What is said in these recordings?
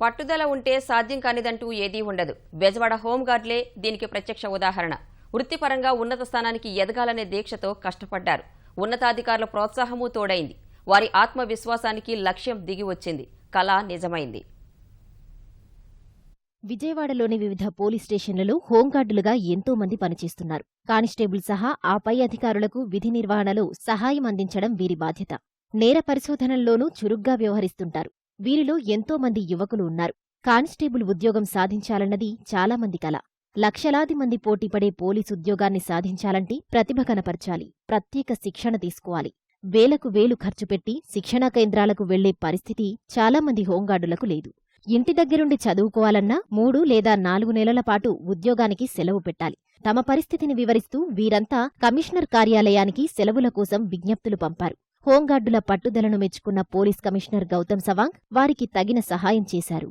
పట్టుదల ఉంటే సాధ్యం కానిదంటూ ఏదీ ఉండదు. బెజవాడ హోంగార్డులే దీనికి ప్రత్యక్ష ఉదాహరణ. వృత్తిపరంగా ఉన్నత స్థానానికి ఎదగాలనే దీక్షతో కష్టపడ్డారు. ఉన్నతాధికారుల ప్రోత్సాహమూ తోడైంది. వారి ఆత్మవిశ్వాసానికి లక్ష్యం దిగి వచ్చింది. కళ నిజమైంది. విజయవాడలోని వివిధ పోలీస్ స్టేషన్లలో హోంగార్డులుగా ఎంతో మంది పనిచేస్తున్నారు. కానిస్టేబుల్ సహా ఆ పై అధికారులకు విధి నిర్వహణలో సహాయం అందించడం వీరి బాధ్యత. నేర పరిశోధనల్లోనూ చురుగ్గా వ్యవహరిస్తుంటారు. వీరిలో ఎంతో మంది యువకులు ఉన్నారు. కానిస్టేబుల్ ఉద్యోగం సాధించాలన్నది చాలామంది కల. లక్షలాది మంది పోటీపడే పోలీసు ఉద్యోగాన్ని సాధించాలంటే ప్రతిభ కనపర్చాలి, ప్రత్యేక శిక్షణ తీసుకోవాలి. వేలకు వేలు ఖర్చు పెట్టి శిక్షణా కేంద్రాలకు వెళ్లే పరిస్థితి చాలామంది హోంగార్డులకు లేదు. ఇంటి దగ్గరుండి చదువుకోవాలన్నా 3 లేదా 4 నెలల పాటు ఉద్యోగానికి సెలవు పెట్టాలి. తమ పరిస్థితిని వివరిస్తూ వీరంతా కమిషనర్ కార్యాలయానికి సెలవుల కోసం విజ్ఞప్తులు పంపారు. హోంగార్డుల పట్టుదలను మెచ్చుకున్న పోలీస్ కమిషనర్ గౌతమ్ సవాంగ్ వారికి తగిన సహాయం చేశారు.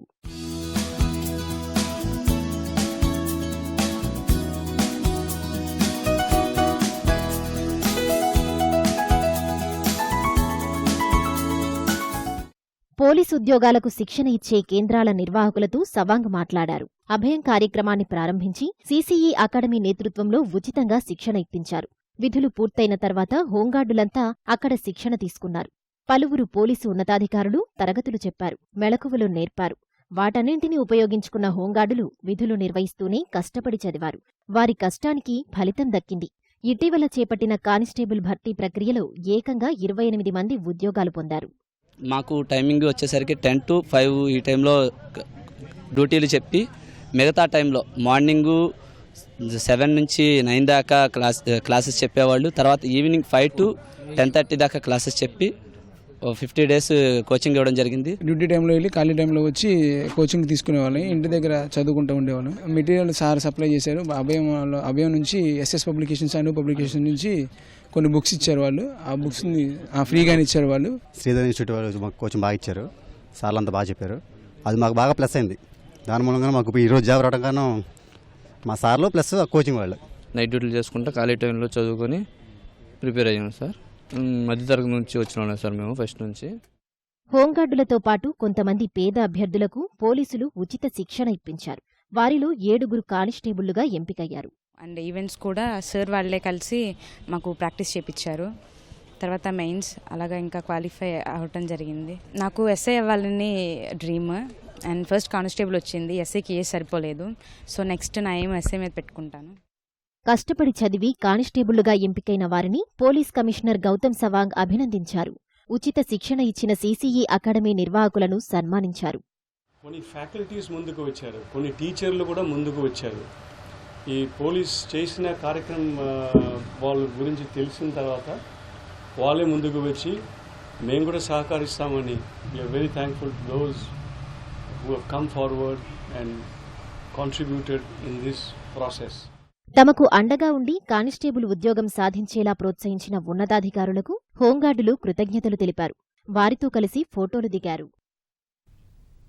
పోలీసు ఉద్యోగాలకు శిక్షణ ఇచ్చే కేంద్రాల నిర్వాహకులతో సవాంగ్ మాట్లాడారు. అభయం కార్యక్రమాన్ని ప్రారంభించి సీసీఈ అకాడమీ నేతృత్వంలో ఉచితంగా శిక్షణ ఇప్పించారు. విధులు పూర్తయిన తర్వాత హోంగార్డులంతా అక్కడ శిక్షణ తీసుకున్నారు. పలువురు పోలీసు ఉన్నతాధికారులు తరగతులు చెప్పారు, మెళకువలు నేర్పారు. వాటన్నింటినీ ఉపయోగించుకున్న హోంగార్డులు విధులు నిర్వహిస్తూనే కష్టపడి చదివారు. వారి కష్టానికి ఫలితం దక్కింది. ఇటీవల చేపట్టిన కానిస్టేబుల్ భర్తీ ప్రక్రియలో ఏకంగా 28 మంది ఉద్యోగాలు పొందారు. మాకు టైమింగ్ వచ్చేసరికి 10 to 5 ఈ టైంలో డ్యూటీలు చెప్పి, మిగతా టైంలో మార్నింగు 7 నుంచి 9 దాకా క్లాసెస్ చెప్పేవాళ్ళు. తర్వాత ఈవినింగ్ 5 to 10:30 దాకా క్లాసెస్ చెప్పి 50 days కోచింగ్ ఇవ్వడం జరిగింది. డ్యూటీ టైంలో వెళ్ళి ఖాళీ టైంలో వచ్చి కోచింగ్ తీసుకునేవాళ్ళం. ఇంటి దగ్గర చదువుకుంటూ ఉండేవాళ్ళం. మెటీరియల్ సార్ సప్లై చేశారు. అభయం నుంచి ఎస్ఎస్ పబ్లికేషన్స్, అను పబ్లికేషన్ నుంచి కొన్ని బుక్స్ ఇచ్చారు వాళ్ళు. ఆ బుక్స్ని ఫ్రీగానే ఇచ్చారు వాళ్ళు. శ్రీధర్ ఇన్స్టిట్యూట్ వాళ్ళు మాకు కోచింగ్ బాగా ఇచ్చారు. సార్లు అంతా బాగా చెప్పారు. అది మాకు బాగా ప్లస్ అయింది. దాని మూలంగా మాకు ఈరోజు జాబ్ రావడం కారణం మా సార్లు ప్లస్ కోచింగ్ వాళ్ళు. నైట్ డ్యూటీలు చేసుకుంటా ఖాళీ టైంలో చదువుకొని ప్రిపేర్ అయ్యాము సార్. మధ్యతరగతి నుంచి వచ్చిన సార్ మేము ఫస్ట్ నుంచి. హోంగార్డులతో పాటు కొంతమంది పేద అభ్యర్థులకు పోలీసులు ఉచిత శిక్షణ ఇప్పించారు. వారిలో 7 కానిస్టేబుళ్లుగా ఎంపికయ్యారు. అండ్ ఈవెంట్స్ కూడా సార్ వాళ్లే కలిసి మాకు ప్రాక్టీస్ చేయించారు. తర్వాత మెయిన్స్ అలాగా ఇంకా క్వాలిఫై అవటం జరిగింది. నాకు ఎస్ఐ అవ్వాలని డ్రీమ్. అండ్ ఫస్ట్ కానిస్టేబుల్ వచ్చింది. ఎస్ఐకి సరిపోలేదు. సో నెక్స్ట్ నా ఏం ఎస్ఐ మీద పెట్టుకుంటాను. కష్టపడి చదివి కానిస్టేబుళ్లుగా ఎంపికైన వారిని పోలీస్ కమిషనర్ గౌతమ్ సవాంగ్ అభినందించారు. ఉచిత శిక్షణ ఇచ్చిన సీసీఈ అకాడమీ నిర్వాహకులను సన్మానించారు. కొన్ని ఫ్యాకల్టీస్ ముందుకు వచ్చారు, కొన్ని టీచర్లు కూడా ముందుకు వచ్చారు. ఈ పోలీస్ చేసిన కార్యక్రమం వాళ్ళ గురించి తెలిసిన తర్వాత వాళ్ళే ముందుకు వచ్చి మేము కూడా సహకరిస్తామని we are very thankful to those who have come forward and contributed in this process. తమకు అండగా ఉండి కానిస్టేబుల్ ఉద్యోగం సాధించేలా ప్రోత్సహించిన ఉన్నతాధికారులకు హోంగార్డులు కృతజ్ఞతలు తెలిపారు. వారితో కలిసి ఫోటోలు దిగారు.